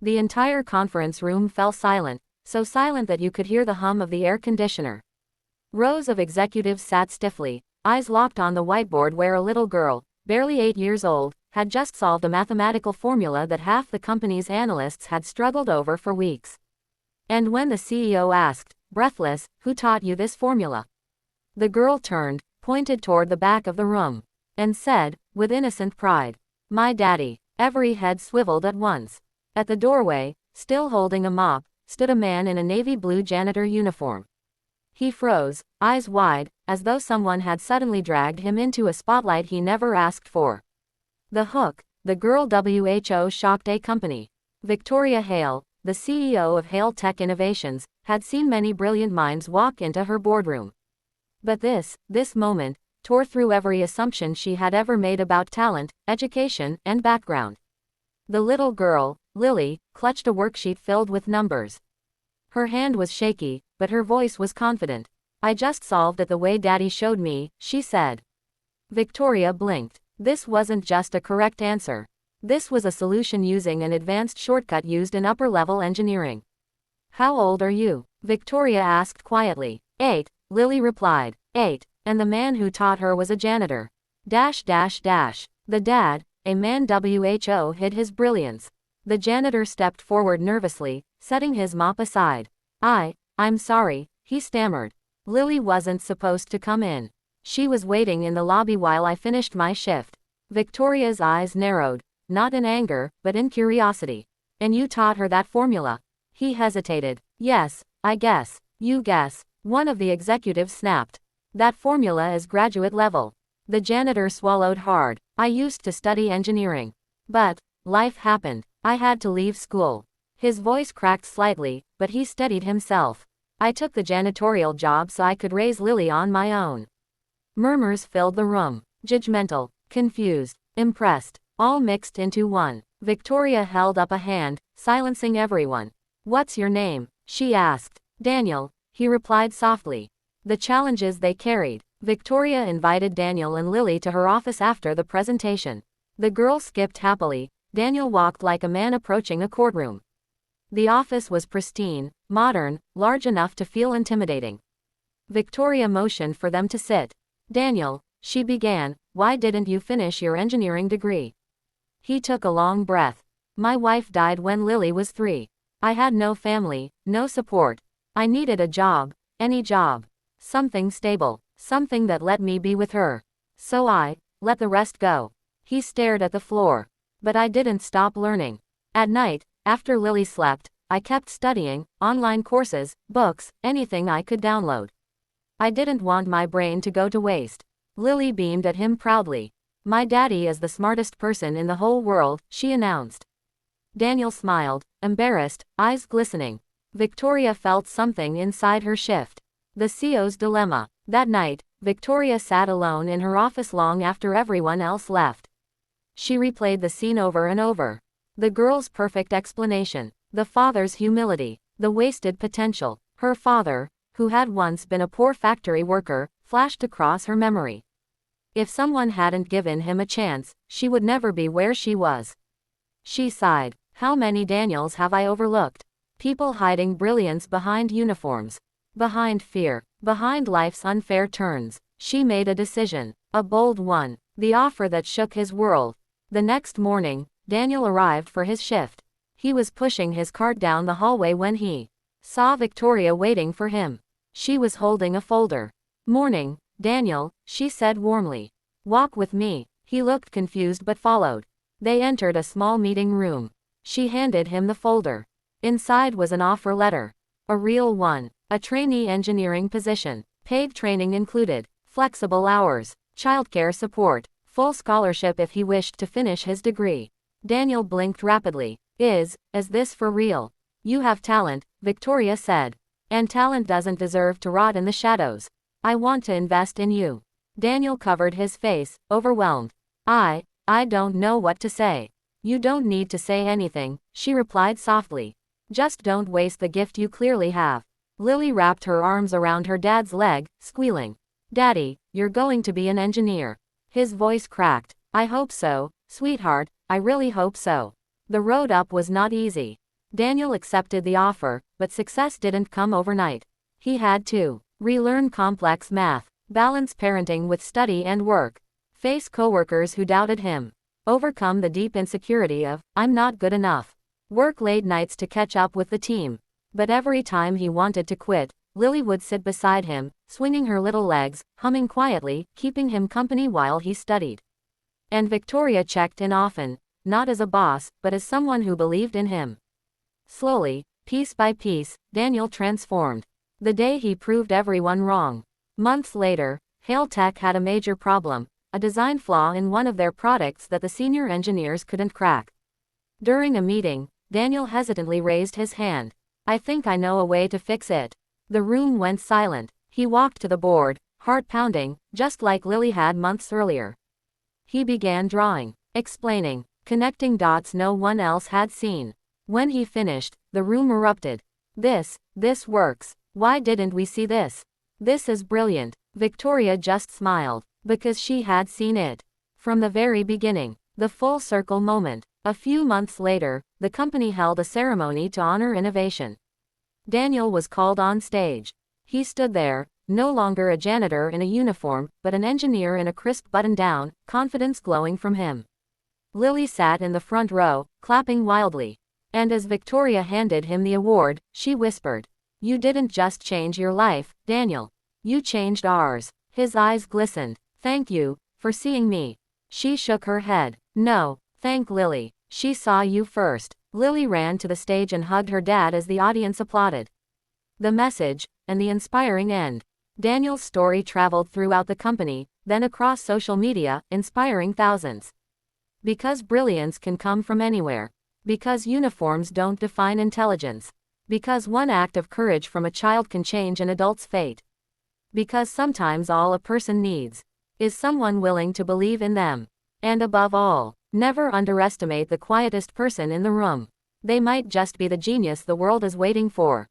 The entire conference room fell silent, so silent that you could hear the hum of the air conditioner. Rows of executives sat stiffly, eyes locked on the whiteboard where a little girl, barely 8 years old, had just solved a mathematical formula that half the company's analysts had struggled over for weeks. And when the CEO asked, breathless, "Who taught you this formula?" the girl turned, pointed toward the back of the room, and said, with innocent pride, "My daddy." Every head swiveled at once. At the doorway, still holding a mop, stood a man in a navy blue janitor uniform. He froze, eyes wide, as though someone had suddenly dragged him into a spotlight he never asked for. The Hook, the girl WHO shocked a company. Victoria Hale, the CEO of Hale Tech Innovations, had seen many brilliant minds walk into her boardroom. But this moment, tore through every assumption she had ever made about talent, education, and background. The little girl, Lily, clutched a worksheet filled with numbers. Her hand was shaky, but her voice was confident. "I just solved it the way Daddy showed me," she said. Victoria blinked. This wasn't just a correct answer. This was a solution using an advanced shortcut used in upper-level engineering. "How old are you?" Victoria asked quietly. 8, Lily replied. 8, and the man who taught her was a janitor. The dad, a man WHO, hid his brilliance. The janitor stepped forward nervously, setting his mop aside. I'm sorry," he stammered. "Lily wasn't supposed to come in. She was waiting in the lobby while I finished my shift." Victoria's eyes narrowed, not in anger, but in curiosity. "And you taught her that formula?" He hesitated. "Yes, I guess. You guess," one of the executives snapped. "That formula is graduate level." The janitor swallowed hard. "I used to study engineering. But life happened. I had to leave school." His voice cracked slightly, but he steadied himself. "I took the janitorial job so I could raise Lily on my own." Murmurs filled the room. Judgmental, confused, impressed, all mixed into one. Victoria held up a hand, silencing everyone. "What's your name?" she asked. "Daniel," he replied softly. The challenges they carried. Victoria invited Daniel and Lily to her office after the presentation. The girl skipped happily. Daniel walked like a man approaching a courtroom. The office was pristine, modern, large enough to feel intimidating. Victoria motioned for them to sit. "Daniel," she began, "why didn't you finish your engineering degree?" He took a long breath. "My wife died when Lily was 3. I had no family, no support. I needed a job, any job. Something stable, something that let me be with her. So I let the rest go." He stared at the floor. "But I didn't stop learning. At night, after Lily slept, I kept studying, online courses, books, anything I could download. I didn't want my brain to go to waste." Lily beamed at him proudly. "My daddy is the smartest person in the whole world," she announced. Daniel smiled, embarrassed, eyes glistening. Victoria felt something inside her shift. The CEO's dilemma. That night, Victoria sat alone in her office long after everyone else left. She replayed the scene over and over. The girl's perfect explanation, the father's humility, the wasted potential. Her father, who had once been a poor factory worker, flashed across her memory. If someone hadn't given him a chance, she would never be where she was. She sighed. "How many Daniels have I overlooked? People hiding brilliance behind uniforms. Behind fear. Behind life's unfair turns." She made a decision. A bold one. The offer that shook his world. The next morning, Daniel arrived for his shift. He was pushing his cart down the hallway when he saw Victoria waiting for him. She was holding a folder. "Morning, Daniel," she said warmly. "Walk with me." He looked confused but followed. They entered a small meeting room. She handed him the folder. Inside was an offer letter. A real one. A trainee engineering position. Paid training included. Flexible hours. Childcare support. Full scholarship if he wished to finish his degree. Daniel blinked rapidly. Is this for real?" "You have talent," Victoria said. "And talent doesn't deserve to rot in the shadows. I want to invest in you." Daniel covered his face, overwhelmed. I don't know what to say." "You don't need to say anything," she replied softly. "Just don't waste the gift you clearly have." Lily wrapped her arms around her dad's leg, squealing. "Daddy, you're going to be an engineer." His voice cracked. "I hope so, sweetheart, I really hope so." The road up was not easy. Daniel accepted the offer, but success didn't come overnight. He had to relearn complex math, balance parenting with study and work, face coworkers who doubted him, overcome the deep insecurity of, I'm not good enough, work late nights to catch up with the team. But every time he wanted to quit, Lily would sit beside him, swinging her little legs, humming quietly, keeping him company while he studied. And Victoria checked in often, not as a boss, but as someone who believed in him. Slowly, piece by piece, Daniel transformed. The day he proved everyone wrong. Months later, Hale Tech had a major problem, a design flaw in one of their products that the senior engineers couldn't crack. During a meeting, Daniel hesitantly raised his hand. I think I know a way to fix it. The room went silent. He walked to the board, heart pounding, just like Lily had months earlier. He began drawing, explaining, connecting dots no one else had seen. When he finished, the room erupted. This works. Why didn't we see this? This is brilliant. Victoria just smiled, because she had seen it. From the very beginning, the full circle moment. A few months later, the company held a ceremony to honor innovation. Daniel was called on stage. He stood there, no longer a janitor in a uniform, but an engineer in a crisp button-down, confidence glowing from him. Lily sat in the front row, clapping wildly. And as Victoria handed him the award, she whispered, You didn't just change your life, Daniel. You changed ours. His eyes glistened. Thank you, for seeing me. She shook her head. No, thank Lily. She saw you first. Lily ran to the stage and hugged her dad as the audience applauded. The message, and the inspiring end. Daniel's story traveled throughout the company, then across social media, inspiring thousands. Because brilliance can come from anywhere. Because uniforms don't define intelligence. Because one act of courage from a child can change an adult's fate. Because sometimes all a person needs is someone willing to believe in them. And above all, never underestimate the quietest person in the room. They might just be the genius the world is waiting for.